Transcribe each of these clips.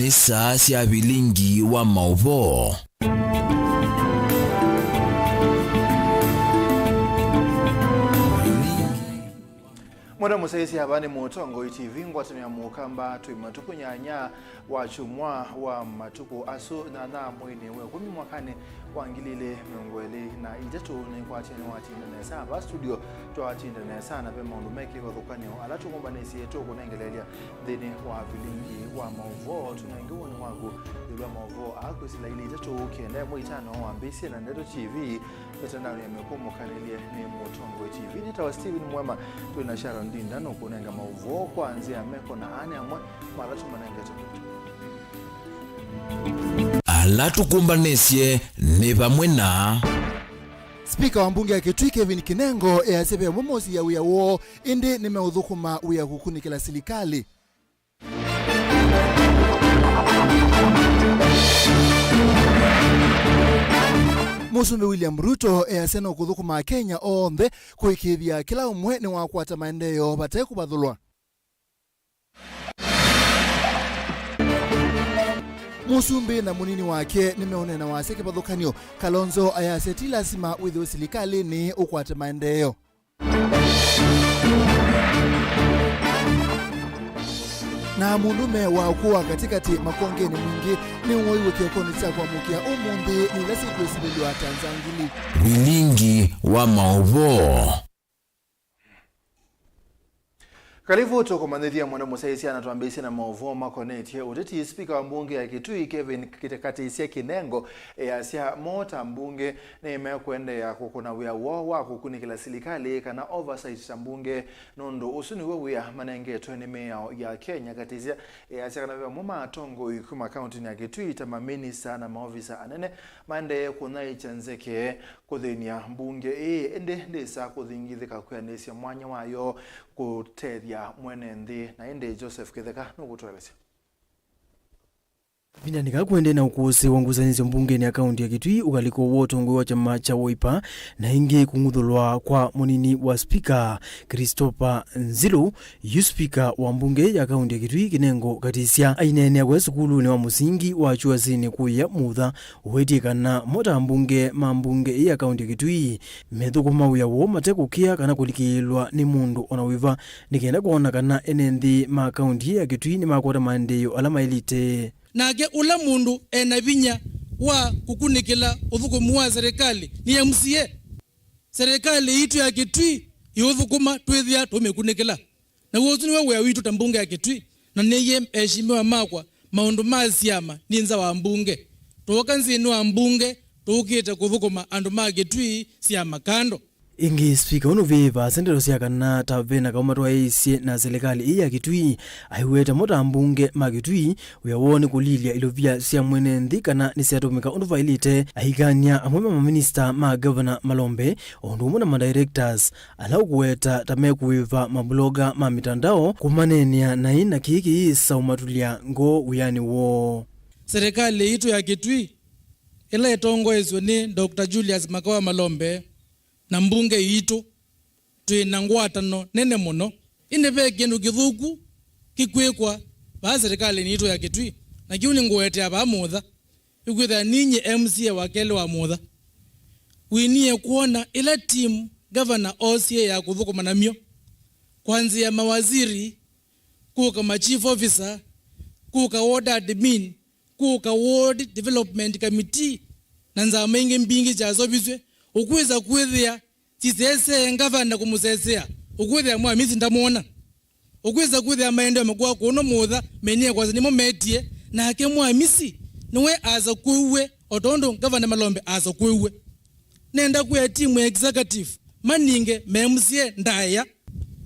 ni saa cia Vilingi wa Mauvoo. Mwana musaisi habani mutongo TV ngwatanya mukamba twimatuku nyanya wa chumwa wa matuku asu na mwene we kumi mwakane wangilile mongwele na ijatu ni kwatini watinda nesa ba studio twatinda nesa na be maundu meke gothukaniyo alatu ngomba nesi yetu kunengelelia thini wa Vilingi wa Mauvoo tunangiwa ni wagu wa Mauvoo akusila ile ijatu kenda mwitano wa mbisi na Ndeto TV mitandao ya mekumu kanelie ni mutongo TV nitawa Steven Mwema tunashara ndinda no kunenga Mauvoo kuanzia meko na ane amwe malatu manengeto alatu kumbanesie ni pamwe na Spika wa mbunge ya Kitui Kevin Kinengo easebe mumosi ya uyawo indi nimeudhukuma uya kukunikila serikali. Musumbi William Ruto easena kudhukuma Kenya onthe kuikithia kila umwe ni wakwata maendeleo batae kubathulwa. Musumbi na munini wake nimeonena wase kibadhukanio Kalonzo ayaseti lazima withu serikali ni ukwate maendeleo. Na mundume wa kuwa katikati makongeni mwingi ni umoiwe kiokoni cha kwa mukia umundi ni lasi kuisilili wa Tanzangili. Vilingi wa Mauvoo. Karibu toko manethia mwana musaisi anatuambia na Mauvoo makoneti uteti spika wa mbunge ya Kitui Kevin Kitekatisia Kinengo asia mota mbunge na kwenda ya kukuna wia wa kukunikila serikali kana oversight mbunge nondo usuni wewe ya manengeto ni meya ya Kenya katizia asia kana muma tongo ikuma county ya Kitui tamamini sana maofisa anene mande kuna ichanzeke kuthenia mbunge ende ndesa kuthingithika kwenesia mwanya wayo kutethia mwene nthi na ende Joseph Kitheka nugutwelesya Vinanika kuende na ukusi wanguzanizi mbunge ni akaunti ya Kitui ugaliko wotongo wa chama cha Wiper na ingi kungudhulwa kwa munini wa speaker Christopher Nzilu yu speaker wa mbunge ya akaunti ya Kitui Kinengo katisia ainene ya kwa sukulu ni wa musingi wa chua zini kuya mudha uwetikana mota mbunge mambunge ya akaunti ya Kitui methukuma uya wo mateku kia kana kulikilwa ni mundu onawiva nikenda kuona kana enendi ma akaunti ya Kitui ni makwata maendeyo alama elite nage ula mundu enabinya wa kukunikila uthukumu wa serikali ni MCA serikali itu ya Kitui yuthukuma twithia tumekunikila na wozu ni wewe witu tambunge ya Kitui na niye eshimiwa makwa maundu maziama ninza wa mbunge toka nzinu wa mbunge tukite kuthukuma andu ma Kitui siama kando. Ingi speaker unuviva sendero siakana tavena kaumatwa eisye na serikali ya Kitui aiweta mota mbunge ma Kitui uyawone kulilia ilovia sia mwene ndikana nisiatumika unuva ilite ahigania amwema maminister ma governor Malombe ondumu na madirectors alau kuweta tamekuiva mabloga ma mitandao kumanenia na ina kiki isa umatulia ngo uyani wo. Serikali itu ya Kitui ila etongo ezo ni Dr. Julius Makawa Malombe na mbunge yitu twina ngwatano nene muno inebe kindu kithuku kikwekwa ba serikali nitu ya Kitui na kiuni ngwete aba mutha ikwitha ninyi MCA wakele wa mutha winie kuona ila team governor OCA ya kuthukuma namyo kwanzia mawaziri kuka ma chief officer kuka ward admin kuka ward development committee na nzama ingi mbingi jazo bizwe ukuweza kuwethia tisese ngavana kumusesea ukuwethia mwamisi ndamuona ukuweza kuwethia maendeleo makwa kuno mutha menie kwa zinimo metie na hake mwamisi niwe aza kuwe otondo ngavana Malombe aza kuwe nenda kuya timu executive maninge MCA ndaya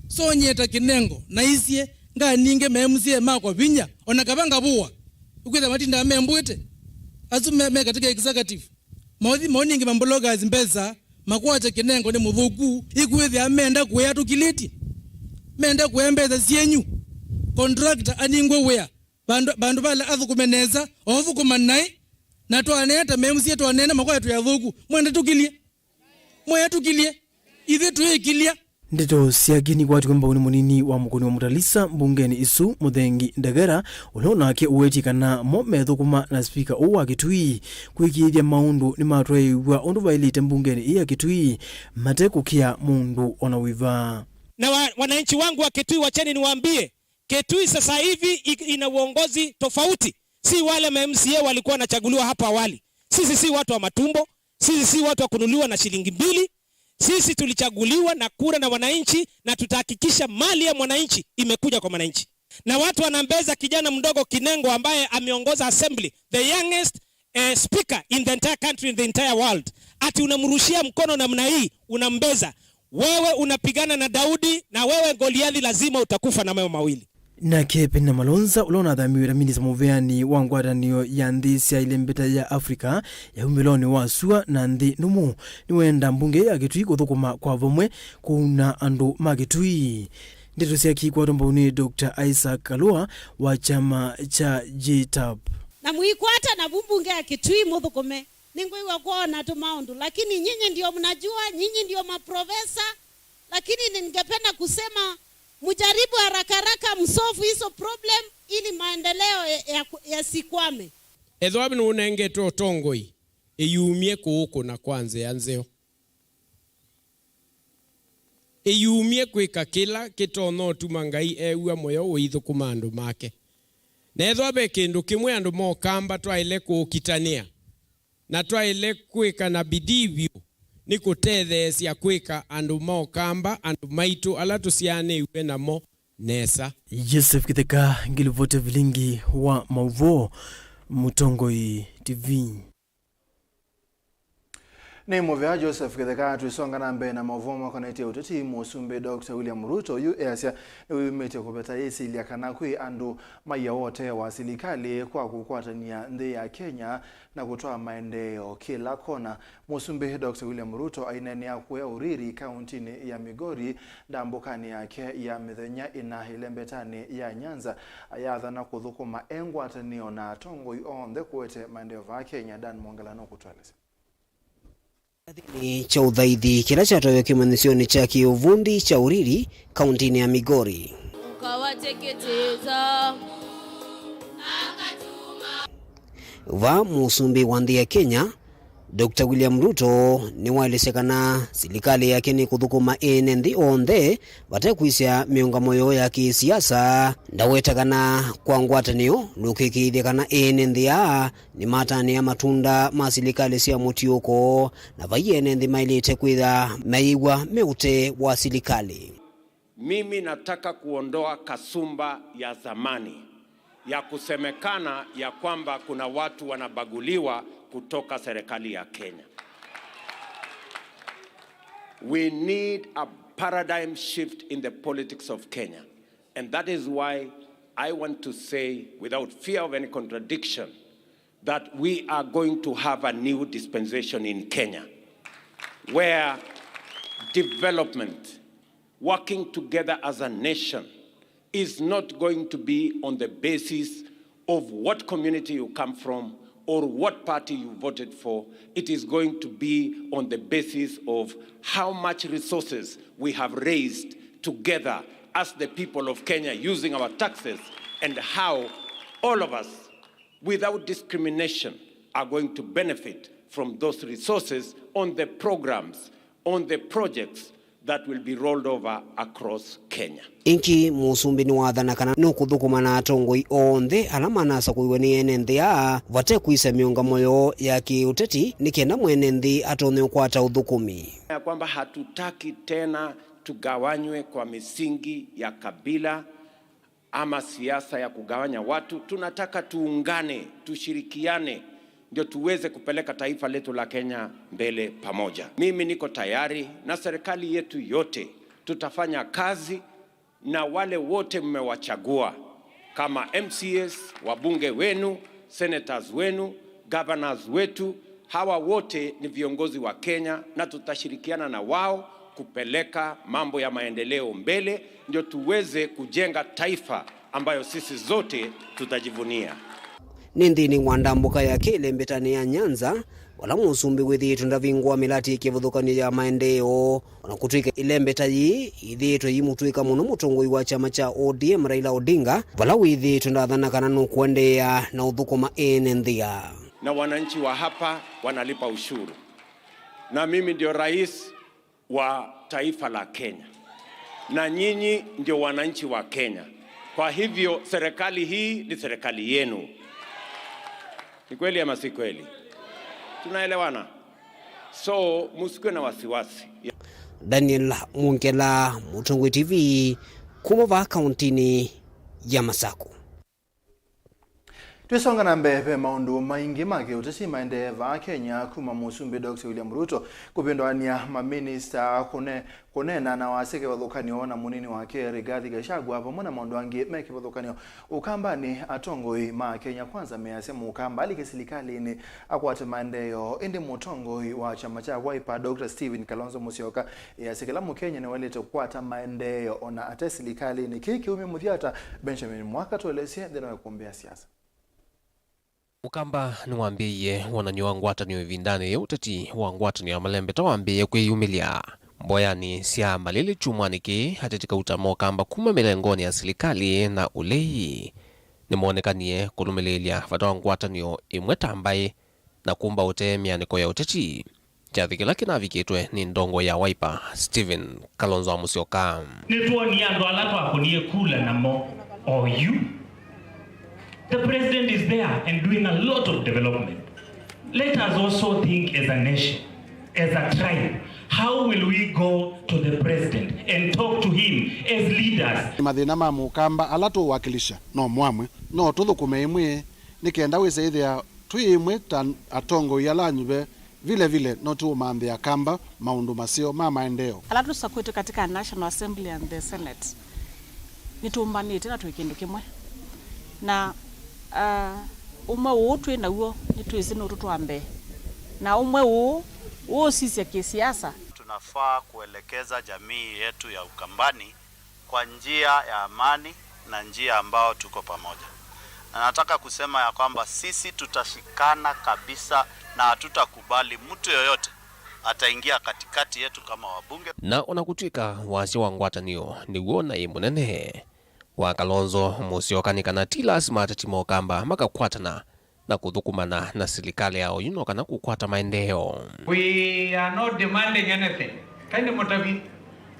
so nyeta Kinengo na isye nga ninge MCA makwa vinya onakabanga buwa ukuwethia matinda membwete azume katika executive moningi mambologa zimbeza makwacha Kinengo ni muthuku ikwithia amenda kuya tukiliti menda kuembeza sienyu contractor aningwe wea bandu bala athukumeneza othukumanai na twaneta memsi twanena makwa tu yathuku mwenda tukilie moya tukilie ithe tuikilia Ndito siagini kwati kwamba uni munini wa mukuni wa mutalisa mbungeni isu muthengi ndagera ulona ke uwetikana mo methukuma na speaker uwa kitui kwikithia maundu ni matwaiwa undu vailite mbungeni iya kitui matekukia mundu ona wiva. Na wananchi wangu wa Kitui, wacheni niwaambie, Kitui sasa hivi ina uongozi tofauti. Si wale MCA walikuwa wanachaguliwa hapa awali. Sisi si watu wa matumbo, sisi si watu wa kununuliwa na shilingi 2. Sisi tulichaguliwa na kura na wananchi, na tutahakikisha mali ya mwananchi imekuja kwa wananchi. Na watu wanambeza kijana mdogo Kinengo ambaye ameongoza assembly, the youngest speaker in the entire country, in the entire world. Ati unamrushia mkono namna hii, unambeza. Wewe unapigana na Daudi, na wewe Goliathi lazima utakufa na mayo mawili. Na kepe na malonza ulona dhamiwira minisa muveani wangwatanio ya nthi cia ilembeta ya Afrika ya umiloni wa sua na nthi numu niwenda mbunge ya Kitui kuthukuma kwa vomwe kuna andu ma Kitui. Ndeto cia kikwa tombauni Dr. Isaac Kalua wa chama cha JTAP. Na muikwata na mbunge ya Kitui muthukume ningwiwa kuona tu maundu, lakini nyinyi ndio mnajua, nyinyi ndio maprofesa, lakini ningependa kusema mujaribu haraka msolve hizo problem ili maendeleo yasikwame. Ethwabi nunengetwe tongoi eyumie kuuko na kwanza yanzeo eyumie kwika kila kitono tumangai ewa moyo withukuma andu make na ethwabe kindu kimwe andu mokamba twaile kukitania na twaile kwika na bidii ni kutethesia kwika andu mokamba andu maitu ala tusiane iwe namo nesa. Joseph Kitheka ngilivote Vilingi wa Mauvoo Mutongoi TV. Ni Mauvoo Joseph Kitheka tuisonga na mbe na Mauvoo makoneti ya uteti musumbe Dr. William Ruto yu easia uimete kupeta isi ili akanakui andu maya wote wa silikali kwa kukwatania nthi ya Kenya na kutoa maendeleo kila kona. Musumbe Dr. William Ruto ainenea kuya uriri kauntini ya Migori ndambukani yake ya mithenya ina ilembetani ya Nyanza ayathana kuthukuma engwatanio na tongoi onthe kuwete maendeleo va Kenya. Dan Mwangalano kutwaleza ni cha uthaithi kila chatoyo kimanisioni cha kiuvundi cha uriri kauntini ya Migori. Va musumbi wa nthi ya Kenya Dr. William Ruto ni walisekana serikali yake ni kuthukuma ene nthi onthe batekuisya miungamoyo ya kisiasa ndawetagana kwa ngwatanio nukikithia kana ene nthi ya ni matani ya matunda ma serikali cia mutiuko na vaiene nthi mailite kwitha maiwa meute wa serikali. Mimi nataka kuondoa kasumba ya zamani ya kusemekana ya kwamba kuna watu wanabaguliwa kutoka serikali ya Kenya. We need a paradigm shift in the politics of Kenya. And that is why I want to say, without fear of any contradiction, that we are going to have a new dispensation in Kenya, where development, working together as a nation, is not going to be on the basis of what community you come from or what party you voted for. It is going to be on the basis of how much resources we have raised together as the people of Kenya using our taxes, and how all of us, without discrimination, are going to benefit from those resources on the programs, on the projects that will be rolled over across Kenya. Inki musumbi ni wathana kana nukuthukuma na tongoi onthe alama nasa kuiwe ni ene nthi ya vate kuisa miungamoyo ya kiuteti ni kenda mwene nthi atonye ukwata uthukumi. Ya kwamba hatutaki tena tugawanywe kwa misingi ya kabila ama siasa ya kugawanya watu. Tunataka tuungane, tushirikiane, ndio tuweze kupeleka taifa letu la Kenya mbele pamoja. Mimi niko tayari na serikali yetu yote tutafanya kazi na wale wote mmewachagua kama MCAs, wabunge wenu, senators wenu, governors wetu. Hawa wote ni viongozi wa Kenya na tutashirikiana na wao kupeleka mambo ya maendeleo mbele, ndio tuweze kujenga taifa ambayo sisi zote tutajivunia. Nindini wandambuka ya kile mbetani ya Nyanza wala musumbi withi tundavingwa milati kivuthukani ya maendeleo na kutwika ilembeta yi ithitwe yimutwika muno mutongoi wa chama cha ODM Raila Odinga wala withi tundathana kana no kuendea na uthukuma enenthia. Na wananchi wa hapa wanalipa ushuru, na mimi ndio rais wa taifa la Kenya, na nyinyi ndio wananchi wa Kenya. Kwa hivyo serikali hii ni serikali yenu. Ni kweli ama si kweli? Tunaelewana? So musikuwe na wasiwasi. Daniel Munkela, Mutongoi TV, kuma kauntini ya Masako. Twisonga na mbebe maundu maingi make utasi maendeva Kenya kuma musumbi Dr. William Ruto kupindwania maminista kunena na waseke wathukanio na munini wake Rigathi Gachagua pamoja na maundu angi meke wathukanio ukambani atongoi ma Kenya kwanza meyasema ukamba alike serikali ni akwate maendeleo indi mutongoi wa chama cha Wiper Dr. Stephen Kalonzo Musyoka yasekela mu Kenya ne walete kwata maendeleo ona ate serikali ni kiki umemuthiata Benjamin Mwaka tuelesie ndeno kuombea siasa. Ukamba niwambiye wananyi wa ngwatanio vindani ya uteti wa ngwatanio ya malembe tawambiye kwiyumilia mboyani sia malili chumwaniki hatitika utamo kamba kuma milengoni ya serikali na ulei nimuonekanie kulumililia fatawa ngwatanio imweta ambaye na kumba ute mianiko ya uteti chathikila kinavikitwe ni ndongo ya Wiper Stephen Kalonzo Musyoka. Nituoni ando alatu akunie kula na mo or you. The president is there and doing a lot of development. Let us also think as a nation, as a tribe. How will we go to the president and talk to him as leaders? Mathina ma mukamba alatu wakilisha no mwamwe no tuthukume imwe nikenda wiseithia twimwe atongo yalanyube vile no tu maambia kamba maundu masio ma maendeo alatu sakwete katika National Assembly and the Senate nitumbanite na twikindu kimwe na umwe wotwe na uo nitwezi no tutwambe na umwe uo sisi ya kisiasa. Tunafaa kuelekeza jamii yetu ya Ukambani kwa njia ya amani na njia ambao tuko pamoja. Na nataka kusema ya kwamba sisi tutashikana kabisa na hatutakubali mtu yoyote ataingia katikati yetu kama wabunge. Na unakutwika wasi wa ngwatanio ni uona imunene wa Kalonzo Musyoka nikana tilas matatimo kamba makakwatana na kuthukumana na serikali yao kana kukwata maendeleo. We are not demanding anything. Kind of motavi.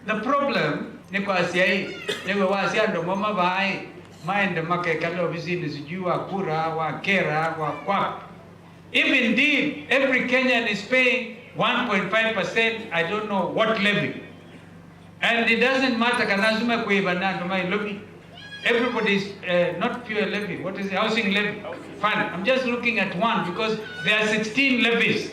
The problem ni kwa siai ni wasia ndo mama bai maende make kalo visini sijua kura wa kera wa kwap. If indeed every Kenyan is paying 1.5%, I don't know what levy. And it doesn't matter kanazuma kuibana ndo mai levy. Everybody's not pure levy. What is the housing levy? Fine. I'm just looking at one because there are 16 levies.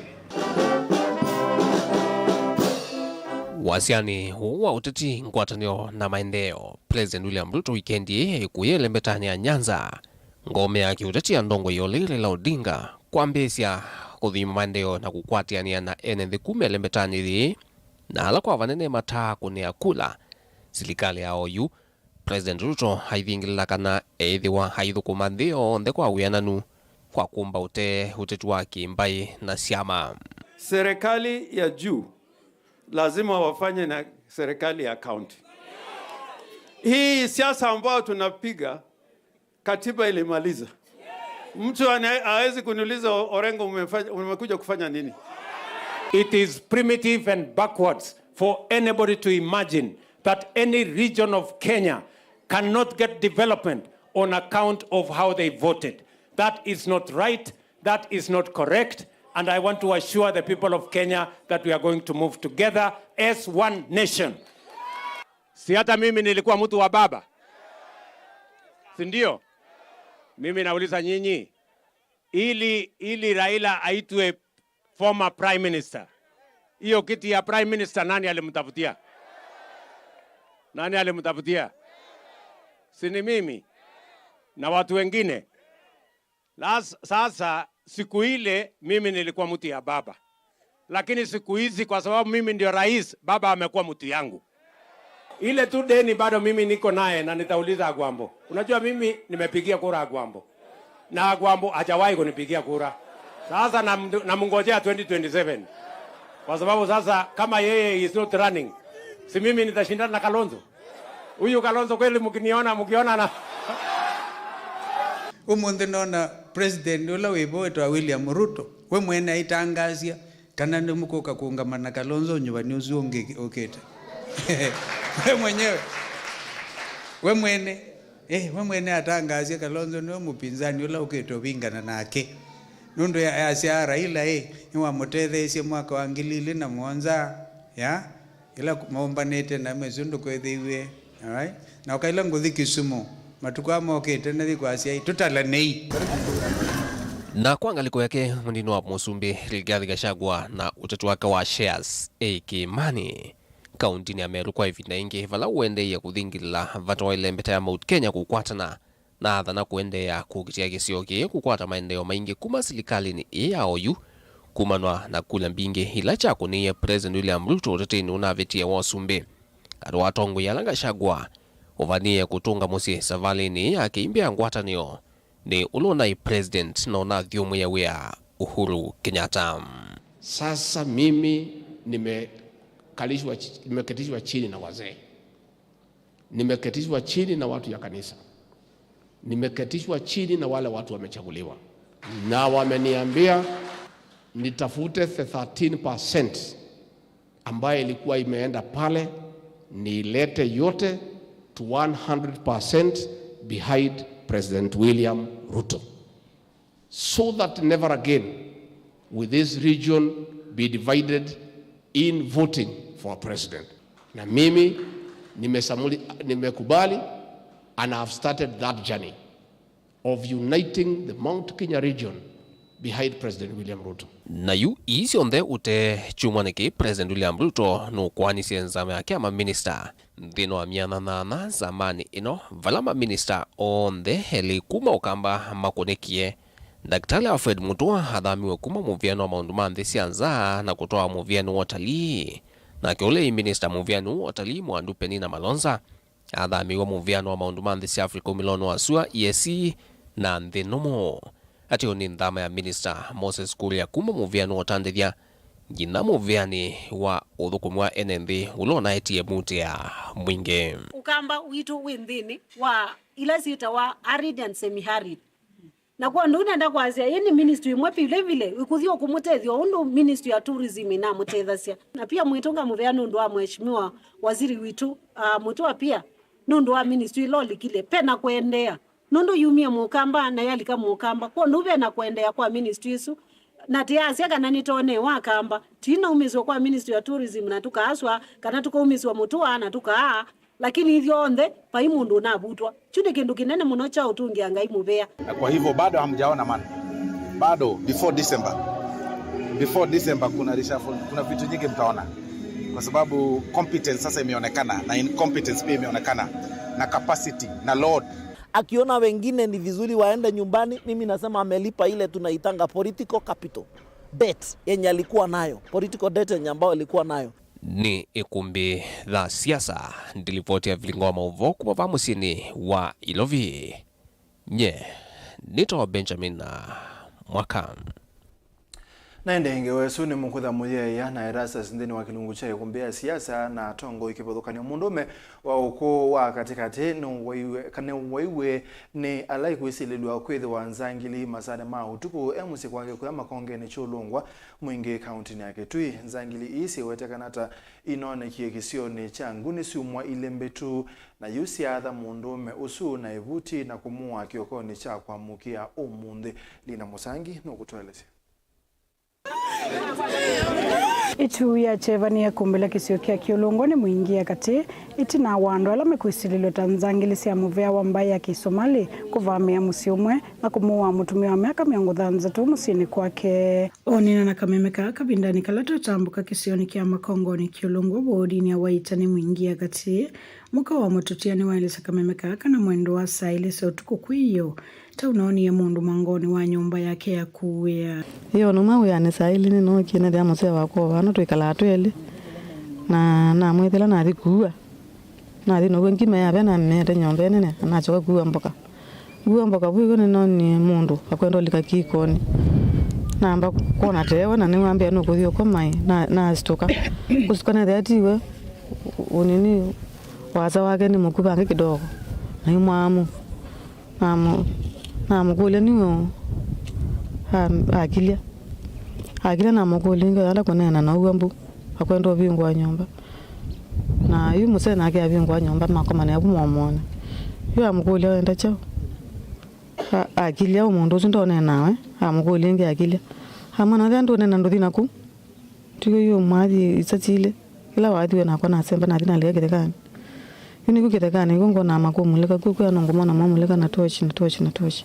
Wasiani huwa uteti ngwatanio na maendeleo. President William Ruto weekendi kuyele mbetani ya Nyanza. Ngome ya kiuteti ya ndongo yolele la Odinga kwa mbesia kuthima maendeleo na kukwatiania na enenthi kumele mbetani thi na ala kwa vanene mataa kunea kula serikali ya OU. President Ruto haithingilila kana eithiwa haithukuma nthio nthe kwa wiananu kwa kumba utetu wa kimbai na siama. Serikali ya juu lazima wafanye na serikali ya county. Hii siasa ambayo tunapiga katiba ilimaliza. Mtu hawezi kuniuliza Orengo umekuja kufanya nini? It is primitive and backwards for anybody to imagine that any region of Kenya cannot get development on account of how they voted. That is not right, that is not correct, and I want to assure the people of Kenya that we are going to move together as one nation. Si hata mimi nilikuwa mtu wa baba. Si ndio? Mimi nauliza nyinyi, ili Raila aitwe former prime minister. Hiyo kiti ya prime minister nani alimtafutia? Nani alimtafutia? Si ni mimi na watu wengine. Sasa siku ile mimi nilikuwa mtu ya baba. Lakini siku hizi kwa sababu mimi ndio rais, baba amekuwa mtu yangu. Ile tu deni bado mimi niko naye na nitauliza Agwambo. Unajua mimi nimepigia kura Agwambo. Na Agwambo hajawahi kunipigia kura. Sasa namngojea 2027. Kwa sababu sasa kama yeye is not running, si mimi nitashindana na Kalonzo. Huyu Kalonzo kweli mkiona na umunthe nona president ula wibo wetu William Ruto we mwene aitangazia kana ndimukoka kuungamana Kalonzo nyumbani uzungi okete. we mwene atangazia Kalonzo no mupinzani ula oketo bingana nake nundu ya siara ila iwa mutethesie mwaka wa 2007 ya ila maombanete na mezundu kwethiwe. Alright, na ukaila nguthi Kisumu matukwa mokete na thikwasya tutalanei na kwa ngaliko yake mndino wa Musumbi Rigathi Gachagua na utatu wake wa shares Kimani kaunti ya Meru kwa hivi ingi vala uende ya kuthingila vatoa ile mbeta ya Mount Kenya kukwatana na athana kuende ya kukitia kisioki kukwata maendeleo maingi kuma serikali ni EAOU kumanwa na kula mbingi ila chako ni President William Ruto utetini unavetia wasumbi arwa tongo ya Gachagua ovanie kutunga musi savalini akiimbia ngwatanio ni ulona president na una thiomu ya wea Uhuru Kenyatta. Sasa mimi nimeketishwa chini na wazee, nimeketishwa chini na watu ya kanisa, nimeketishwa chini na wale watu wamechaguliwa, na wameniambia nitafute 13% ambayo ilikuwa imeenda pale nilete yote to 100% behind President William Ruto, so that never again will this region be divided in voting for a president. Na mimi nimekubali and I have started that journey of uniting the Mount Kenya region behind President William Ruto. Na yu isi onde ute chumwaniki President William Ruto no kwani sienzame yake ama minister dhino wa miana na zamani ino valama minister onde heli kuma ukamba makonekie Daktari Alfred Mutua hadhamiwe kuma muviano wa maundumandhi sianza na kutoa muviano watalii na kiole minister muviano watalii Mwandu Penina Malonza hadhamiwe muviano wa maundumandhi si Afrika milono wa sua ESC na ndhinomo ati oni ndama ya minister Moses Kuria kuma muviano watandithia jina muviani wa udhukumwa NND ulona etie muti ya mwinge ukamba witu windhini wa ilazita wa arid and semi-arid na kwa ndo unaenda kwazia yeni ministry mwepi vile vile ikuthio kumutethio undu ministry ya tourism na mutethasya na pia mwitonga muveano ndo wa mheshimiwa waziri witu Mutua pia ndo wa ministry loli kile pena kuendea ndo yumia mukamba na yalika mukamba kwa ndo na kuendea kwa ministry isu na tiasia kana nitone wakamba tina umizwa kwa ministry ya tourism na tukaaswa kana tukaumizwa Mutua na tukaa lakini hivyo onde paimundu na butwa chude kindu kinene muno cha utungi angai mubea. Kwa hivyo bado hamjaona man, bado before December kuna reshuffle, kuna vitu nyingi mtaona, kwa sababu competence sasa imeonekana na incompetence pia imeonekana na capacity na load. Akiona wengine ni vizuri waende nyumbani, mimi nasema amelipa ile tunaitanga political capital debt yenye alikuwa nayo, political debt yenye ambayo alikuwa nayo. Ni ikumbi la siasa ndilipoti ya Vilingi wa Mauvoo kupava musini wa Ilovi nito Benjamin na Mwaka naende ingewesu ni mukutha muyeya na erasa sindeni wa kilungu cha kumbea siasa na tongo ikipodhokani mundume wa uko wa katikati no waiwe ni alai kuisililwa kwethi wa Nzangili masane ma utuku emusi kwake kwa makonge ni chulungwa mwingi kaunti ya Kitui. Nzangili isi wetekanata inone kisio ni changu ni sumwa ilembetu na yusi adha mundume usu na ivuti na kumua kiokoni cha kwa mukia umundi Lina Musangi no kutuelezi itu ya chevania kumbela kisio kia kiolongoni mwingia kati iti na wando ala mekuisililo Tanzangili sia muvea wambai ya kisomali kuvamia musiumwe na kumuwa mutumia wa miaka 30 musini kwake onina na kamemeka kabindani kalata tambuka kisioni kia makongoni kiolongo bodini ya waitani mwingia kati muka wa mututiani wa ilisa kamemeka na mwendo wa saili sautuku kuiyo taunaoni ya mundu mangoni wa nyumba yake ya kuwea iyo numa ya saili ni no kina dia muse wako bana twikala twele na mwethela na thikuwa na thino wengi me ya na mete nyombe nene na choka kuwa mboka bwigo ni no ni mundu akwendo lika kikoni namba kuona tewa na niwaambia nukuthio kwa mai na asitoka kusikana dhatiwe unini waza wake ni mkubange kidogo na imwamu namukule niwe akilia namukulinga ala kunena na uambu akwenda bingwa nyumba na yu musena ake abingwa nyumba makoma na bumomone yu amukule enda chao akilia umuntu sindone nawe amukulinga akilia amana gandu nena ndodina ku tiyo yu madi isatile ila wadi wena kwa nasemba na dina lege dekani yuni kukitekani ngona makumuleka kuku anongomana mamuleka na tochi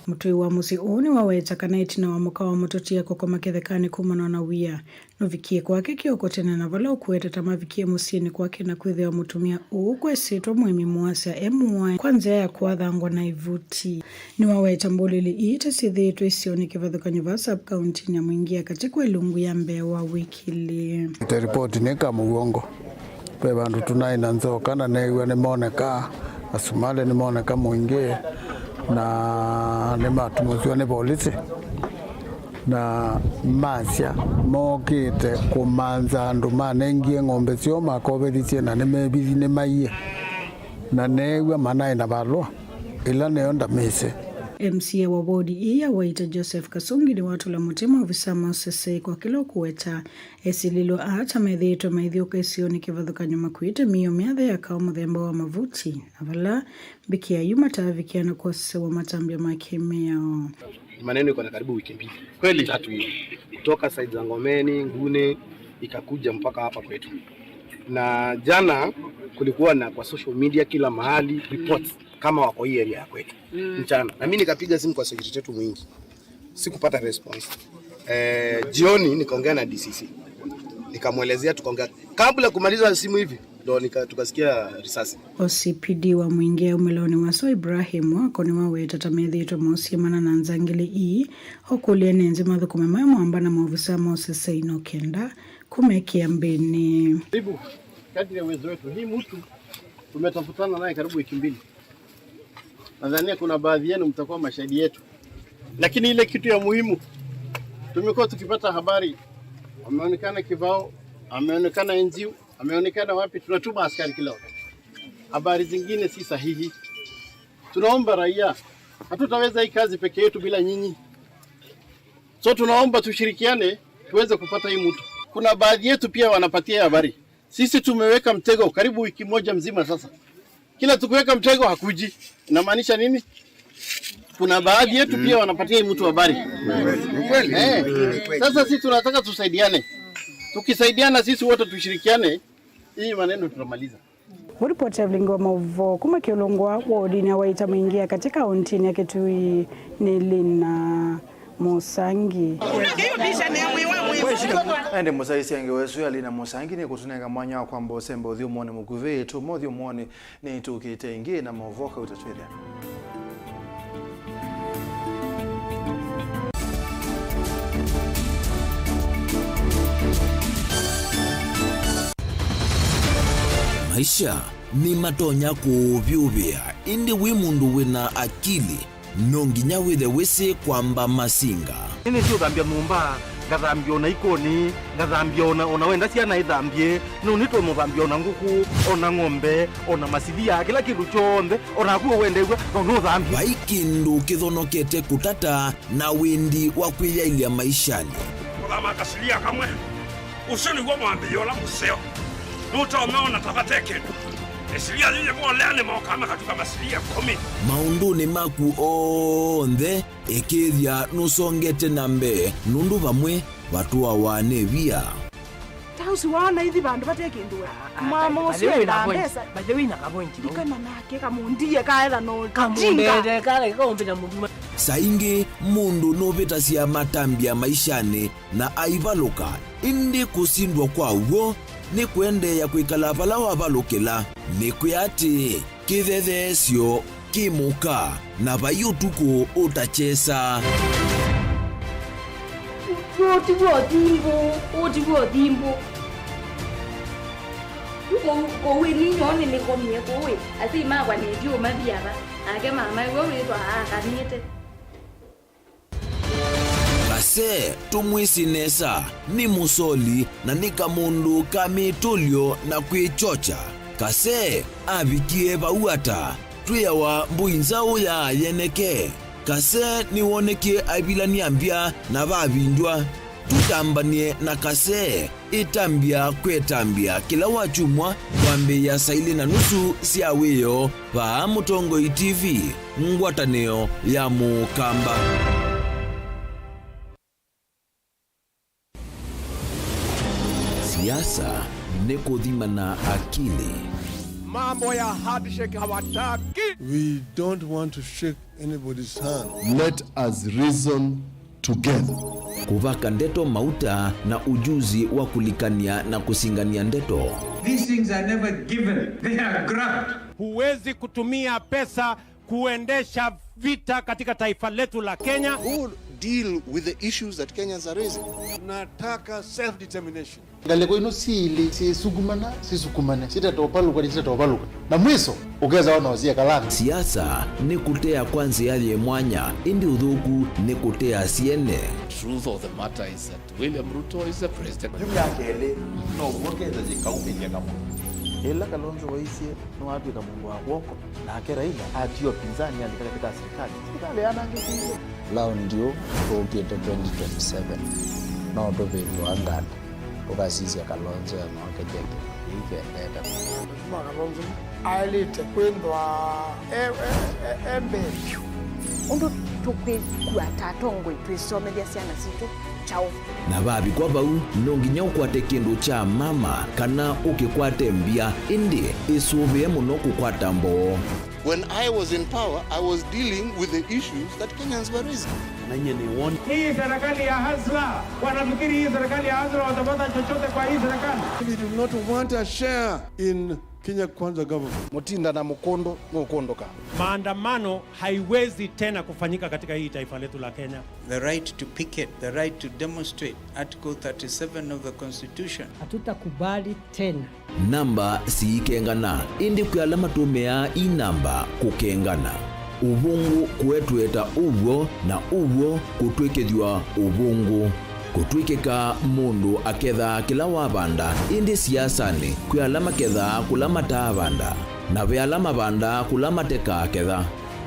mutui wa musi uni waweta kanaiti na wamuka wa mutotia koko makethekani kumana na wia no vikie kwake kioko tena na vala ukueta tama vikie musini kwake na kwithe wa mutumia ukwe sito muimi muasi ya MUEMA kwanza ya kuadhangwa na ivuti ni waweta mbulili ita sidhitu isioni kivadhuka nyuvasa kaunti ya Mwingia katika ilungu ya Mbewa wikili ita ripoti nika mugongo pe bandu tunaina nzoka na newe nimoneka asumale nimoneka Mwingi na nimatumuzwa ni polisi na masya mokite kumanza andu manengie ng'ombe cio makoberitie na nimebithi ni maiye na newe manaina balwa ila neyo ndamise MCA wa bodi iya waita Joseph Kasungi ni watu la mutima ofisama sese kwa kilo kuweta esililo ata medhito maidhioka isioni kivadhuka nyuma kuita miyo miadha ya kao mudhemba wa mavuti avala bikia yumata vikiana kwa sese wa matambia makemea maneno iko na karibu wiki mbili kweli 3 hivi kutoka side za Ngomeni Ngune ikakuja mpaka hapa kwetu na jana kulikuwa na kwa social media kila mahali reports kama wako hii area kwetu mchana na mimi nikapiga simu kwa secretary wetu Mwingi sikupata response jioni nikaongea na DCC nikamuelezea tukaongea kabla kumaliza simu hivi ndo tukasikia risasi OCPD wa Mwingi umeloni waso Ibrahim wako ni wawe tatamedhito mausiamana na nzangili hokulia nenzi madhukumema mwamba na maofisa maosese inokenda kumekia mbini karibu kadri ya uwezo wetu hii mtu tumetafutana naye karibu wiki mbili. Nadhani kuna baadhi yenu mtakuwa mashahidi yetu. Lakini ile kitu ya muhimu tumekuwa tukipata habari ameonekana Kivao, ameonekana NGO, ameonekana wapi, tunatuma askari kila wakati. Habari zingine si sahihi. Tunaomba raia, hatutaweza hii kazi peke yetu bila nyinyi. So tunaomba tushirikiane tuweze kupata hii mtu. Kuna baadhi yetu pia wanapatia habari. Sisi tumeweka mtego karibu wiki moja mzima sasa. Kila tukiweka mtego hakuji. Inamaanisha nini? Kuna baadhi yetu pia wanapatia mtu habari. Sasa sisi tunataka tusaidiane. Tukisaidiana sisi wote tushirikiane, hii maneno tutamaliza. Ripoti ya Vilingi wa Mauvoo kuma kiolongwa wodi na waita Mwingi katika kaunti ya Kitui ni Lina Musangi. Ende musaisi angewesu ya Lina Musangi ni kutunenga mwanya kwa mbosembo thiu mwone mukuve tu modhiu mwone ni tukite ingi na Mauvoka utatwithia. Maisha ni matonya kuvyuvia indi wi mundu wina akili nonginya withe wisi kwamba masinga nini sio dhambia mumba ngathambia ona ikoni ngathambia ona wenda ciana ithambie no nito muthambia ona nguku ona ng'ombe ona masithia kila kindu chonthe ona kuo wendegwa no thambia vaikindu kithonokete kutata na windi wa kwiyailia maishani kama kasilia kamwe usoni kwa mwambio la museo nuta umeona tabateke esilia yeye mwalene mwakama katika masilia 10 maunduni maku onthe ekithia nusongete nambe nundu vamwe vatua wanevia tausi wana hithi bandu batekinduwe mama usio ina pesa baje wina kapointi ikana nake kamundie kaela no kamundete kale kaombenya mundu saingi mundu novita cia matambia maishani na aivaluka indi kusindwa kwa uo ni kuendeya kwikala vala wavalukila ni kuyati kithethesyo kimuka na vayutuku utachesa otigwo thimbo kowe ninyone nikomie kowe ati magwa ndio mathiava ake mama igo witwa akanite kase tumwisi nesa ni musoli na ni kamundu kamitulyo na kwichocha kase abikie bauata tuyawa mbuinzao ya yeneke kase ni woneke abilania mbia na babindwa tutambanie na kase itambia kwetambia kila wachumwa kwambe ya saili na nusu siaweyo pa Mutongo TV ngwataneo ya Mukamba. Siasa ni kuthimana akili. Mambo ya handshake hawataki. We don't want to shake anybody's hand. Let us reason together. Kuvaka ndeto mauta na ujuzi wa kulikania na kusingania ndeto. These things are never given. They are grabbed. Huwezi kutumia pesa kuendesha vita katika taifa letu la Kenya. Who deal with the issues that Kenyans are raising? Nataka self-determination. Galeko ino sili si sukumana si sukumane sita topaluka ni sita topaluka na mwiso ugeza wana wazia kalami. Siasa ni kutea kwanza yaye mwanya indi udhuku ni kutea siene. Truth of the matter is that William Ruto is the president. Yumyakele no wokeza jikaume jakamu ela Kalonzo waisie no watu kamungu wako na akera ila atio pinzani ali katika serikali anangekizo lao ndio tukiete 2027 no dobedo angana okasisi Kalonzo ya mwakejeke ikendeka Kalonzo alite kwendwa embe undu tukwe kuatatongo twisomelia siana situ chao na babi kwa bau nonginya ukwate kindu cha mama kana ukikwate mbia indi isube muno kukwata mbo. When I was in power, I was dealing with the issues that Kenyans were raising. Hii serikali ya Hasla, wanafikiri hii serikali ya Hasla watapata chochote kwa hii serikali. We do not want a share in Kenya Kwanza government. Mutinda na Mukondo ka. Maandamano haiwezi tena kufanyika katika hii taifa letu la Kenya. The right to picket, the right to demonstrate, Article 37 of the Constitution. Hatutakubali tena. Namba si kengana indi kuyalama tumea inamba kukengana. Ubungu kuetweta ubwo na ubwo kutwekethwa ubungu. Kutwikeka mundu aketha kila wabanda indi siasani kuyalama ketha kulama tabanda na vyalama banda kulama teka ketha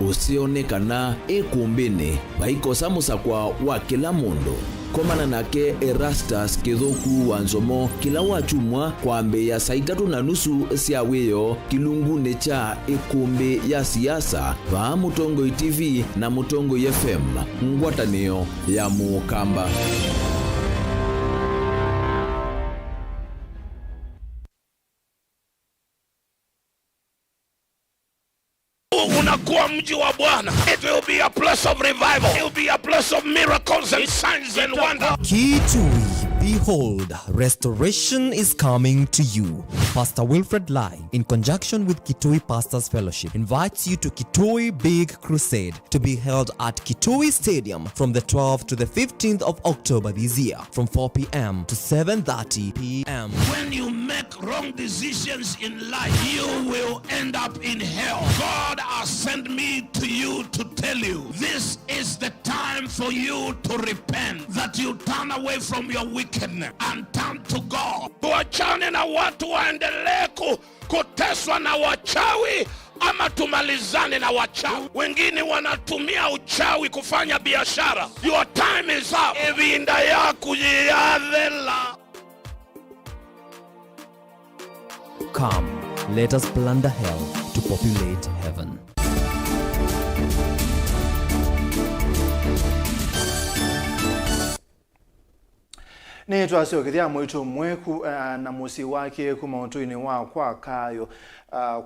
usionekana ikumbini baikosa musakwa wa kila mundu komana nake Erastus Kithuku Wanzomo kila wachumwa kwambe ya saitatu na nusu siaweyo kilungune cha ikumbi ya siasa va Mutongo TV na Mutongo FM ngwataneo ya Mukamba. Unakuwa mji wa Bwana. It will be a place of revival. It will be a place of miracles and signs and wonders. Kitui, behold, restoration is coming to you. Pastor Wilfred Lai, in conjunction with Kitui Pastors Fellowship, invites you to Kitui Big Crusade to be held at Kitui Stadium from the 12th to the 15th of October this year, from 4 p.m. to 7:30 p.m. When you make wrong decisions in life, you will end up in hell. God has sent me to you to tell you, this is the time for you to repent, that you turn away from your wickedness and turn to God. Tuachane na watu waendelee kuteswa na wachawi ama tumalizane na wachawi. Wengine wanatumia uchawi kufanya biashara. Your time is up. Evinda ya kujiyadhela. Come, let us plunder hell to populate heaven. Ni twasio kithia mwitu mweku na musi wake kumauntuini wa kwa kayo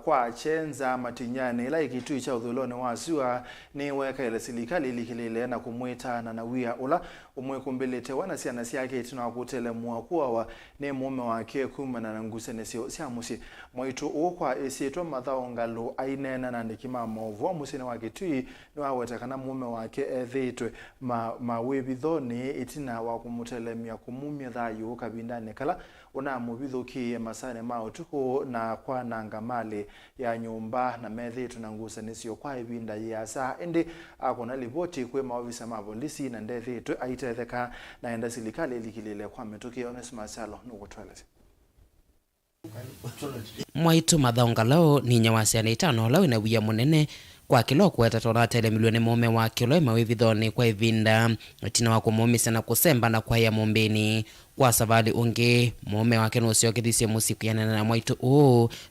kwa chenza matinyani ila ikitu cha udhuloni wa siwa ni weka ile silikali likilile na kumwita na nawia ula umweku mbelete wana siana siake tunakutele mwakuwa wa ni mume wake kumana na ngusene sio siamusi mwitu ukwa esitwa mathao ngalo ainena na ndikima Mauvoo musine wake tui ni wawetakana mume wake ethitwe mawebithoni itina wa kumutelemia kumumia thayu kabindane kala una mubithuki masane ma utuku na kwa nangamale ya nyumba na methi tunangusa nisio kwa ibinda ya saa ende akona ripoti kwe maofisa ma polisi na ndethi tu aitetheka na enda silikali likilile kwa metuki Onesmus Salo nugutweleze Mwaitu mathonga lao ni nyawasiana itano lao ina wia munene kwa kilo kweta tona tele milioni mume wa kilo mawivithoni kwa ivinda tina wa kumumisa na kusemba na kwa ya mumbini kwa savali unge mume wake nusio kithise musiku yanana na Mwaitu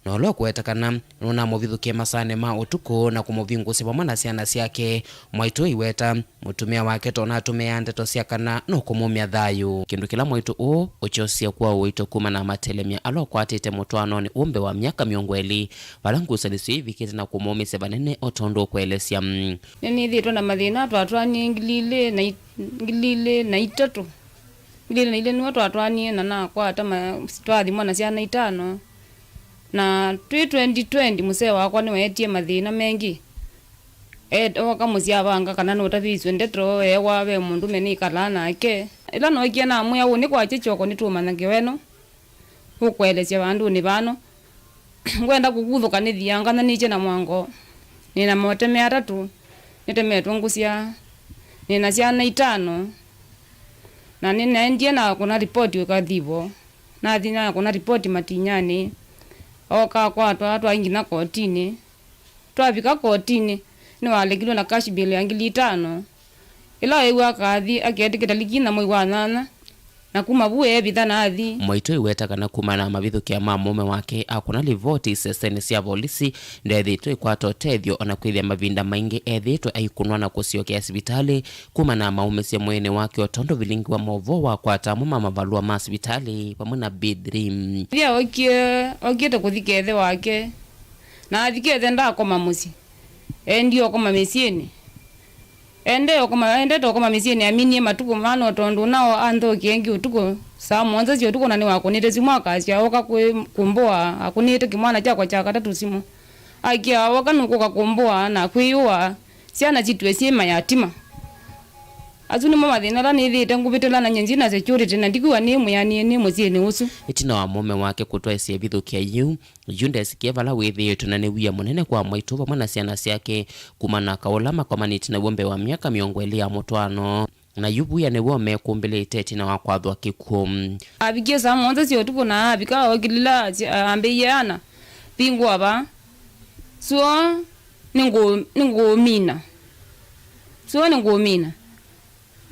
no lo kwetakana nuna muvithukie masane ma utuku na kumuvingusi pamwe na ciana ciake. Mwaitu iweta mutumia wake tona atumia ndeto ciakana no kumumia thayu kindu kila Mwaitu uchosia kwa uito kuma na matelemia alo kwatite mutwano ni umbe wa miaka 20 valangusa liswi vikiti na kumumisa banene otondo kwelesya nini thitwa na mathina twatwani ngilile na itatu ngilile na ile ni twatwani na kwa hata twathi mwana ciana itano na 2020 musee wakwa ni wetie mathina mengi oka musia banga kana no taviswe ndetro wawe mundu meni kalana ake ila no kiana muya uni kwa chichoko ni tuma ngeweno ukwelesya bandu ni bano ngwenda kuguthuka ni thianga na nije na mwango nina moteme atatu nitemetwa ngusia nina ciana itano na nina endie na kuna report ukathibo na thina kuna report matinyani oka kwa twa ingina kotini twavika kotini ni walegilwa na cash bill ya 5,000 ila ewa kathi aketikita likina mwi wa 8 na kuma buwe bithana athi. Mwaitu iweta na kuma na mavithukia ma mume wake akuna livoti seseni cia polisi ndethitwe ikwato tethio ona kwithia mavinda maingi ethitwe aikunwa na kusiokea sibitali kuma na maumesia mwene wake otondo Vilingi wa Mauvoo wa kwata muma mavalua ma sibitali pamwe na bidrim ya okiete kuthikethe wake na athikethe ndakoma musi endio koma mesieni ende tokoma misieni aminie matuko mano tondu nao antho kiengi utuko saa mwanza cio tuko nani wakonete simu akacia oka kumboa akunite kimwana chakwa cha katatu simu akia wakanuko kumboa na kwiwa ciana citwe ciema yatima azuni mama thina la ni thite ngubitela na nyenji na security na ndikuwa ni muyani ni mucieni usu itina wa mume wake kutwa cia vithukia yunde sikia vala withi tunane wia munene kwa Mwaitu pamwe na ciana ciake kumana kaulama kwa maniti na wombe wa miaka 20 ya mutwano na yubu ya newo mekumbilite tina wa kwathwa kikum abigie saa mwanza cio tuko na abika okilila ambeyana pingwa ba so ningomina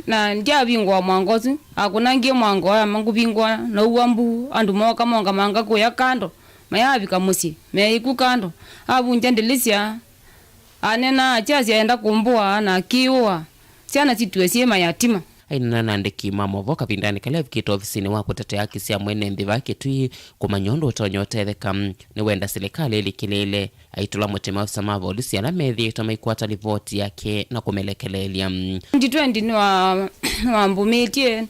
na ndia bingwa mwangozi akuna ngie mwango ya mangu bingwa na uambu andu moka monga manga kuya kando mayabika musi meiku kando abunja ndelisia anena achazi aenda kumbua na kiwa ciana citwe ciema yatima aina nandiki Mauvoo kapindani kale vikito ofisini wa kutetea haki cia mwene nthi vake tui kumanyondo utonyotetheka ni wenda serikali ilikilile aitula mutema ofisa ma polisi ala methi tamaikwata ripoti yake na kumelekelelya 2020 ni wa mbumitie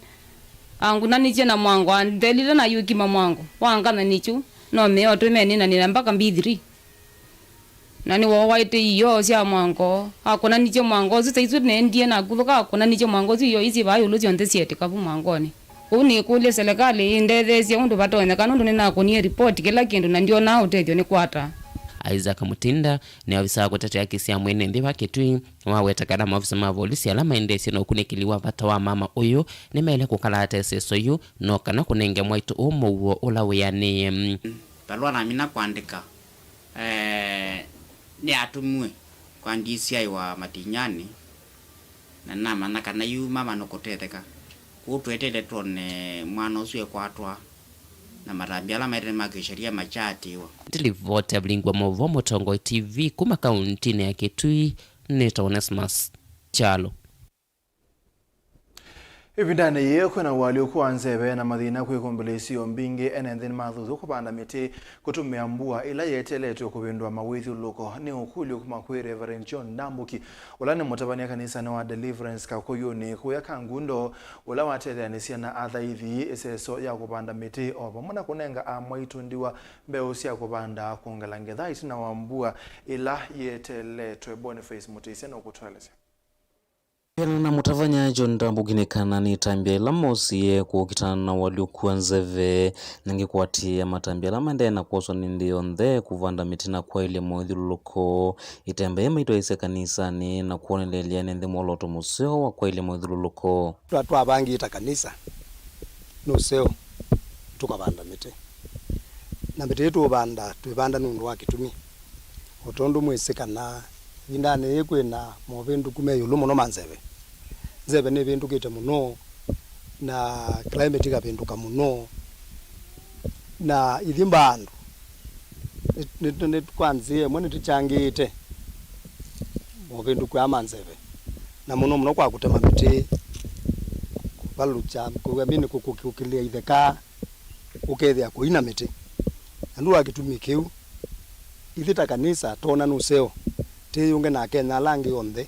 anguna niche na mwango andelile na yuki mwango wangana nichu no meo tumeni na nina mpaka 2-3 nani wo waite iyo cia mwango akona niche mwango zitaizu nendie na kuthuka akona niche mwango iyo izi bayo luzi onte siete kabu mwangoni uni kule serikali ndethesia undu batone kana undu nina kunie report kila kindu na ndio na utethio ni kwata. Isaac Mutinda ni afisa kutetea haki cia mwene nthi wake tui waweta kana maofisa ma polisi ala maendesi no kunikiliwa bata wa mama uyu ni mele kukalata seso yu no kana kunenge Mwaitu Mauvoo ula wiyani balwa na mina kuandika ni atumwe kwa DCI wa Matinyani na nama na kana yu mama nokotetheka kutwetele tone mwana ucio kwatwa na marambia la maire magisharia machatiwa Tilivota Vilingi wa Mauvoo Mutongo TV kuma kaunti ya Kitui ni Onesmus Chalo Ibindane ye kwena wali kuanzebe na mathina kwikumbelesi ombingi enendeni mathuthu kupanda miti kutumia mbua ila yeteletwe kubindwa mawithi luko ni ukuli kuma kwe Reverend John Ndambuki ulane mutabania kanisa na wa Deliverance kakuyuni kuya kangundo ula wateleanisia na athaithi eseso ya kupanda miti oba muna kunenga Mwaitu ndiwa mbeu cia kupanda kungalangetha itina wa mbua ila yeteletwe Boniface Mutisia no kutweleza Na mutavanya John Tambugine kana ni tambia la mosie kukitana na waliokuwa nzeve nange kuatia matambia la mande na kuoswa ndio ndhe kuvanda mitina kwa ile moidhuluko itembe maito ise kanisani na kuona lelia nende moloto museo wa kwa ile moidhuluko twatu abangi ita kanisa no seo tukabanda mite na mite yetu tubanda nundu wa kitumi otondo mwesekana vindane yekwena movendu kumeyo muno manzeve nzeve ne bintu kite muno na climate ikapinduka muno na ithimbandu ne kwanzie mwene tichangite movendu kwa manzeve na muno kwa kutema miti balucha kugamini kukilia itheka ukethia kuina miti andu akitumikeu ithita kanisa tona nuseo tiyunge na Kenya langi onthe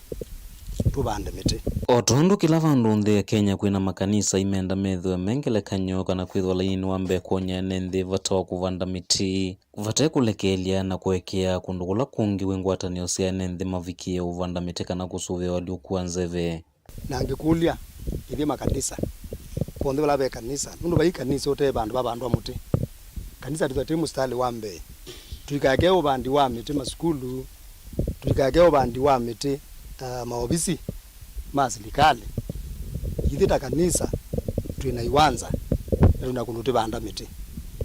tubande miti otondo kila vandu nthe Kenya kwina makanisa imenda methwe mengele kanyoka na kwithwa laini wambe konya nende vata wa kuvanda miti kuvata kulekelia na kuwekea kundugula kungi wengwatanio cia nende mavikie uvanda miti kana kusuvia waliokuwa nzeve na ngikulia ithi makanisa ponthe wala be kanisa nundu bai kanisa ote bandu babandu muti kanisa tutati mustali wambe tuikage ubandi wa miti maskulu tuikage ubandi wa miti maobisi maserikali ithita kanisa twina iwanza na kunduti banda miti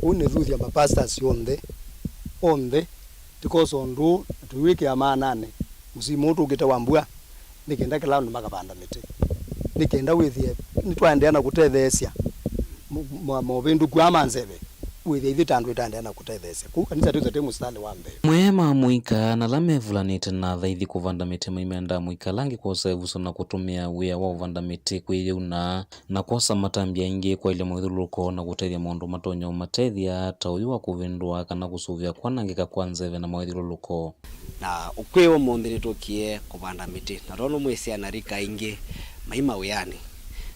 une thuthia mapastors onthe tikoso ndu tuwike amanane musimu tugite wambua nikenda kila ndu makabanda miti nikenda withie nitwaendeana kutethesia movindu kwa manzeve withie ithitandu itandeana kutethesia ku kanisa tutete mustali wambe MUEMA muika na lamevulanite na thaithi kuvanda miti maimenda muika langi kosa evuso na kutumia wia wa uvanda miti kwiuna na kosa matambia ingi kwa ile moidhuluko na gutethia maundu matonyo matethia ta uyu wa kuvindua kana kusuvia kwanangika kwa nzeve na moidhuluko na ukwewo mundi nitukie kuvanda miti na rono mwisia na rika ingi maima wiani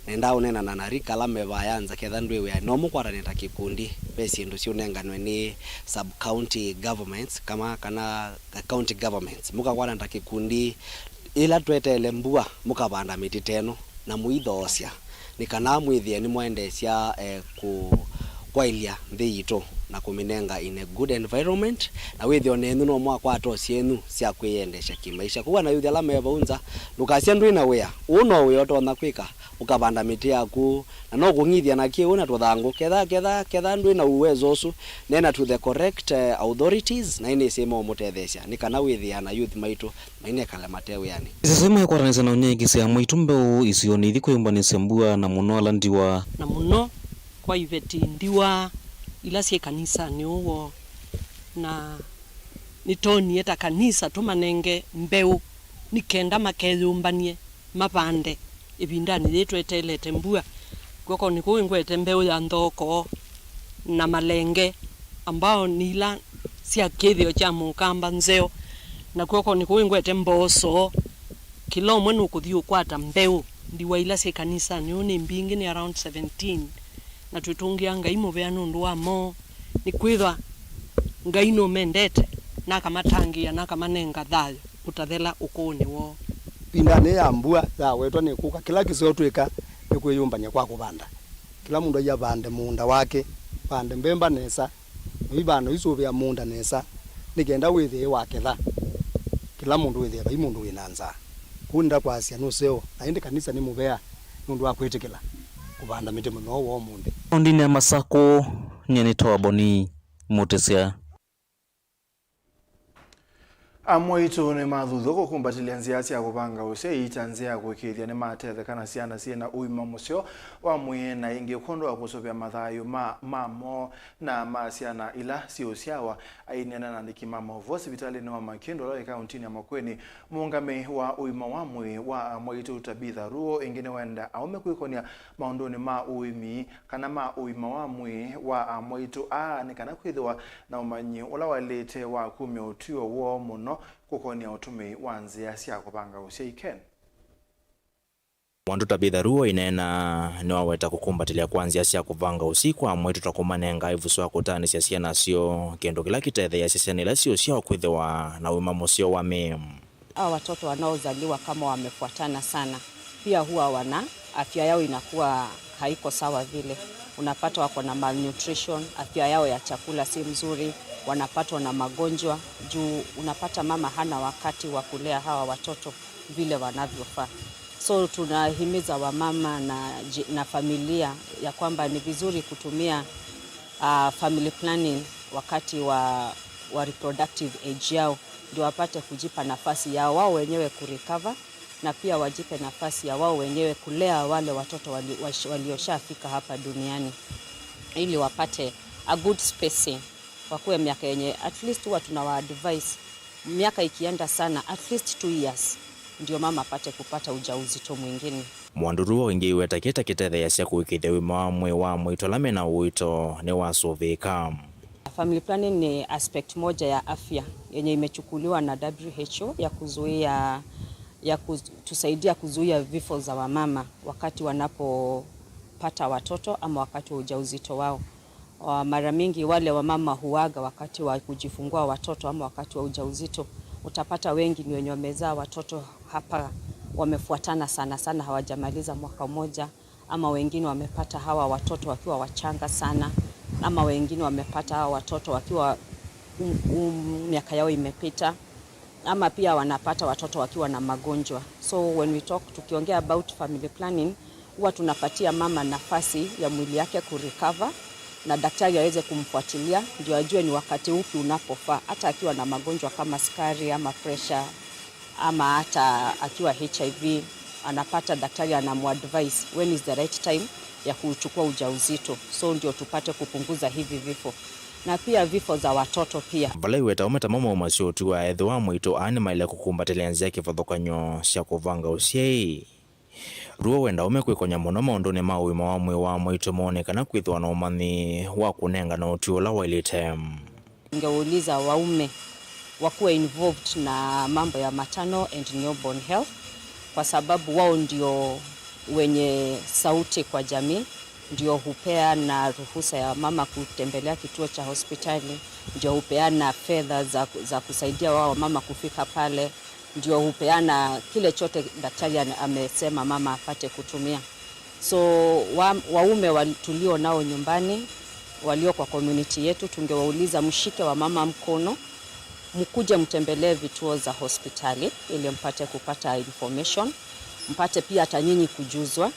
nenda unena na narika lame bayanza ketha ndwe we no mukwaranita kikundi besi ndu cionenganwe ni sub county governments kama kana county governments mukakwaranita kikundi ila twetele mbua mukabanda miti teno na muithosia ni kana mwithie ni mwendecia kwailia nthi yitu na kuminenga in a good environment na withio nenu no mwakwa atosienu cia kwiyendesha kimaisha kuwa na yuthi ala mevaunza lukasia ndu ina wea uno we otona kwika ukabanda miti yaku na no kungithia na kie una tuthangu ketha ndu ina uwezo usu nena to the correct authorities na ine sema mutethecia ni kana withia na youth maitu maine kala matewe yani isema yakwaranisa na unyegi cia mwitumbe isioni ithiko yumbanise mbua na muno alandiwa na muno kwa iveti ndiwa ila sie kanisa ni uwo na nitoni eta kanisa tumanenge mbeu nikenda makeyumbanie mapande ibindani letu etelete mbua kwako ni kuingwete mbeu ya ndoko na malenge ambao nila sia kithio cha mukamba nzeo na kwako ni kuingwete mboso kilo mwenu kuthio kwata mbeu ndiwa ila sie kanisa ni uni mbingi ni around 17 na tutungia ngai muvea nundu wa mo ni kwithwa ngai no mendete na kama tangia na kama nenga thayo utathela ukuni wo pindane ya mbua za wetwa ni kuka kila kisio twika ni kwiyumbania kwa kubanda kila mundu ya bande munda wake bande mbemba nesa ibano isuvia munda nesa nikenda withie wake tha kila mundu withie bai mundu winanza kunda kwa asia no seo na indi kanisa ni muvea nundu wa kwitikila kubanda miti muno wo munde ondini ya Masako nyanitoa boni mutesia amwaitu ni mathuthu kukumbatilia nzia cia kubanga use itanzia gwikithia ni matethekana ciana ciena uima mucio wa mwie na ingi ukondwa kusuvia mathayo mamo na maciana ila ciuciawa ainena na ndiki Mauvoo sibitali ni wa Makindo la kaunti ya Makueni muungame wa uima wa mwie wa mwaitu Tabitha Ruo ingine wenda aume kwikonia maundoni ma uimi kana ma uima wa mwie wa mwaitu ni kana kwithwa na umanyi ula walete wa kumya utio wo muno kukonia utumi wa nzia cia kubanga ucia iken Wandu Tabitha Ruo inena ni waweta kukumbatilia kwanzia cia kuvanga usiku amwe tutakumanenga ivuswa kutani cia ciana cio kendo kila kitethea cia ciana ila cio cia kwithwa na wima mucio wa mem watoto wanaozaliwa kama wamefuatana sana pia huwa afya yao inakuwa haiko sawa vile. Unapata wako na malnutrition, afya yao ya chakula si mzuri, wanapatwa na magonjwa juu unapata mama hana wakati wa kulea hawa watoto vile wanavyofaa. So tunahimiza wamama na familia ya kwamba ni vizuri kutumia family planning wakati wa reproductive age yao, ndio wapate kujipa nafasi ya wao wenyewe kurecover, na pia wajipe nafasi ya wao wenyewe kulea wale watoto walioshafika hapa duniani, ili wapate a good spacing. Wakuwe miaka yenye at least huwa tunawaadvise miaka ikienda sana at least 2 years ndio mama apate kupata ujauzito mwingine. Mwanduruo ingi wetakita kitethe ya cia kuikithia wima wa mwito lame na uito ni wasuvika. Family planning ni aspect moja ya afya yenye imechukuliwa na WHO ya kutusaidia kuzuia vifo za wamama wakati wanapopata watoto ama wakati wa ujauzito wao. Mara mingi wale wamama huaga wakati wa kujifungua watoto ama wakati wa ujauzito. Utapata wengi ni wenye wamezaa watoto hapa wamefuatana sana hawajamaliza mwaka mmoja, ama wengine wamepata hawa watoto wakiwa wachanga sana, ama wengine wamepata hawa watoto wakiwa miaka yao imepita, ama pia wanapata watoto wakiwa na magonjwa. So when we tukiongea about family planning, huwa tunapatia mama nafasi ya mwili yake kurecover na daktari aweze kumfuatilia ndio ajue ni wakati upi unapofaa, hata akiwa na magonjwa kama sukari ama pressure ama hata akiwa HIV, anapata daktari anamuadvise when is the right time ya kuchukua ujauzito, so ndio tupate kupunguza hivi vifo na pia vifo za watoto pia. Vala iweta umeta mama umasyotu wa etho wa mwito anima ile kukumbatile nzia kifothokanyo cia kuvanga usiei. Ruo wenda umekwikonya muno maunduni ma wima wa mwi wa mwito monekana kwithwa na umani wa kunenga na utiula wa ilite. Ningeuliza waume wakuwe involved na mambo ya maternal and newborn health, kwa sababu wao ndio wenye sauti kwa jamii, ndio hupeana ruhusa ya mama kutembelea kituo cha hospitali, ndio hupeana fedha za kusaidia wao mama kufika pale, ndio hupeana kile chote daktari amesema mama apate kutumia. So waume tulio nao nyumbani walio kwa community yetu, tungewauliza mshike wa mama mkono, mkuje mtembelee vituo za hospitali ili mpate kupata information, mpate pia hata nyinyi kujuzwa,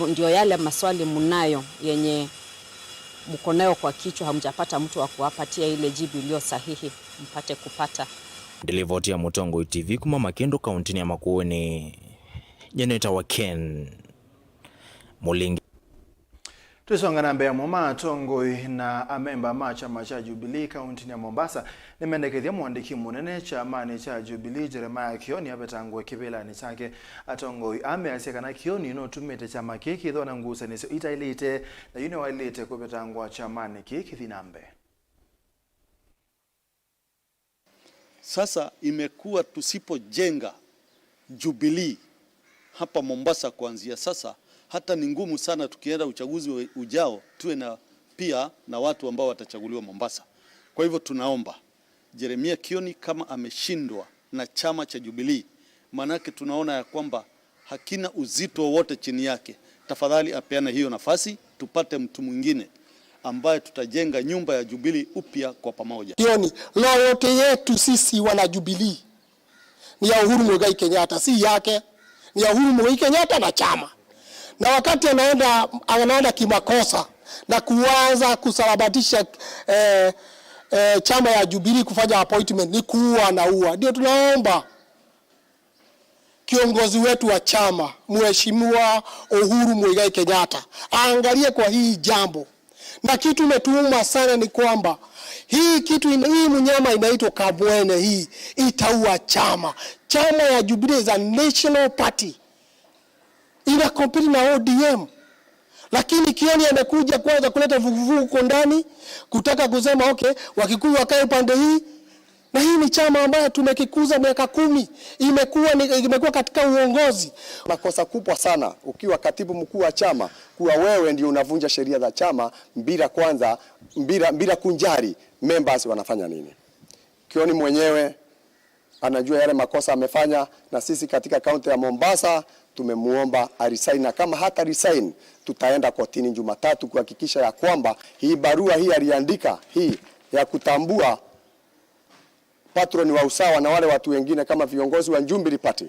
ndio yale maswali mnayo yenye mko nayo kwa kichwa hamjapata mtu wa kuwapatia ile jibu iliyo sahihi, mpate kupata. Delivotia Mutongo TV kuma Makendo kaunti ya Makueni. Janeta wa Ken Mulingi. Tusonga na mbea moma Tongoi na amemba ma chama cha Jubilee kaunti ya Mombasa nimendekethia mwandiki munene chamani cha Jubilee Jeremiah Kioni abetangwe kibelani chake Atongoi ameasekana Kioni no tumete chama kiki thona ngusa niso itailite na yune wailite kubetangwa chamani kiki thinambe. Sasa imekuwa tusipojenga Jubilee hapa Mombasa kuanzia sasa, hata ni ngumu sana tukienda uchaguzi ujao tuwe na pia na watu ambao watachaguliwa Mombasa. Kwa hivyo tunaomba Jeremiah Kioni kama ameshindwa na chama cha Jubilee, manake tunaona ya kwamba hakina uzito wote chini yake, tafadhali apeane hiyo nafasi tupate mtu mwingine ambaye tutajenga nyumba ya Jubilee upya kwa pamoja. Kioni, loyote yetu sisi wana Jubilee ni ya Uhuru Muigai Kenyatta, si yake, ni ya Uhuru Muigai Kenyatta na chama. Na wakati anaenda kimakosa na kuanza kusalabatisha chama ya Jubilee kufanya appointment ni kuua na ua. Ndio tunaomba kiongozi wetu wa chama Mheshimiwa Uhuru Muigai Kenyatta aangalie kwa hii jambo. Na kitu imetuuma sana ni kwamba hii mnyama inaitwa Kamwene, hii itaua chama. Chama ya Jubilee is a national party, ina compete na ODM. Lakini Kioni amekuja kwanza kuleta vuguvugu huko ndani, kutaka kusema okay, Wakikuyu wakae upande hii. Na hii ni chama ambayo tumekikuza miaka 10, imekuwa katika uongozi. Makosa kubwa sana ukiwa katibu mkuu wa chama kuwa wewe ndio unavunja sheria za chama bila kunjari members wanafanya nini. Kioni mwenyewe anajua yale makosa amefanya, na sisi katika kaunti ya Mombasa tumemuomba arisign, na kama hata resign tutaenda kotini Jumatatu kuhakikisha ya kwamba hii barua hii aliandika hii ya kutambua patroni wa usawa na wale watu wengine kama viongozi wa Jubilee Party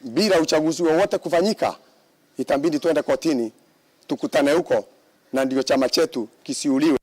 bila uchaguzi wowote kufanyika, itambidi tuende kotini tukutane huko, na ndio chama chetu kisiuliwe.